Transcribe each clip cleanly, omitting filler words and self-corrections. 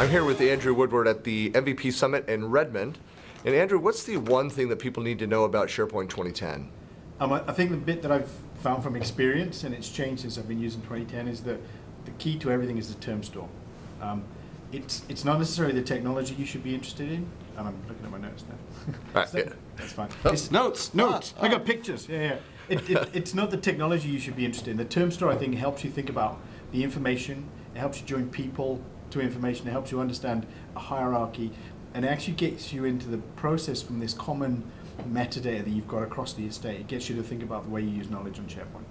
I'm here with Andrew Woodward at the MVP Summit in Redmond. And Andrew, what's the one thing that people need to know about SharePoint 2010? I think the bit that I've found from experience, and it's changed since I've been using 2010, is that the key to everything is the term store. It's not necessarily the technology you should be interested in, and I'm looking at my notes now. That's fine. Oh. It's notes. I got pictures. Yeah. It's not the technology you should be interested in. The term store, I think, helps you think about the information. It helps you join people to information. It helps you understand a hierarchy, and it actually gets you into the process from this common metadata that you've got across the estate. It gets you to think about the way you use knowledge on SharePoint.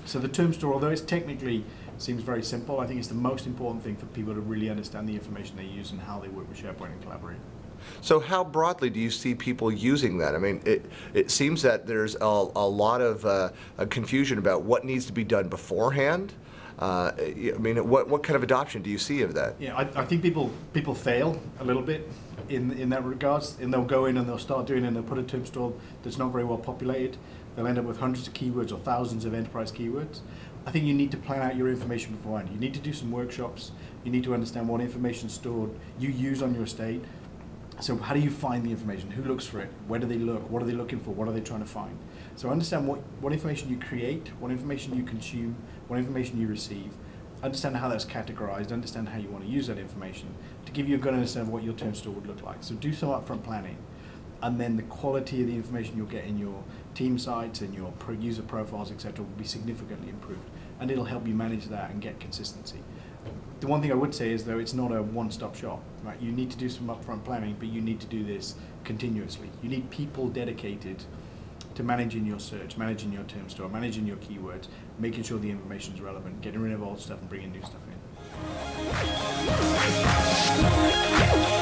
So the term store, although it's technically seems very simple, I think it's the most important thing for people to really understand the information they use and how they work with SharePoint and collaborate. So how broadly do you see people using that? I mean, it seems that there's a lot of confusion about what needs to be done beforehand. I mean, what kind of adoption do you see of that? Yeah, I think people fail a little bit in that regards, and they'll go in and they'll start doing it, and they'll put a term store that's not very well populated. They'll end up with hundreds of keywords or thousands of enterprise keywords. I think you need to plan out your information beforehand. You need to do some workshops. You need to understand what information stored you use on your estate. So how do you find the information? Who looks for it? Where do they look? What are they looking for? What are they trying to find? So understand what information you create, what information you consume, what information you receive. Understand how that's categorized, understand how you want to use that information to give you a good understanding of what your term store would look like. So do some upfront planning, and then the quality of the information you'll get in your team sites and your user profiles, etc., will be significantly improved, and it'll help you manage that and get consistency. The one thing I would say is, though, it's not a one-stop shop. Right? You need to do some upfront planning, but you need to do this continuously. You need people dedicated to managing your search, managing your term store, managing your keywords, making sure the information is relevant, getting rid of old stuff and bringing new stuff in.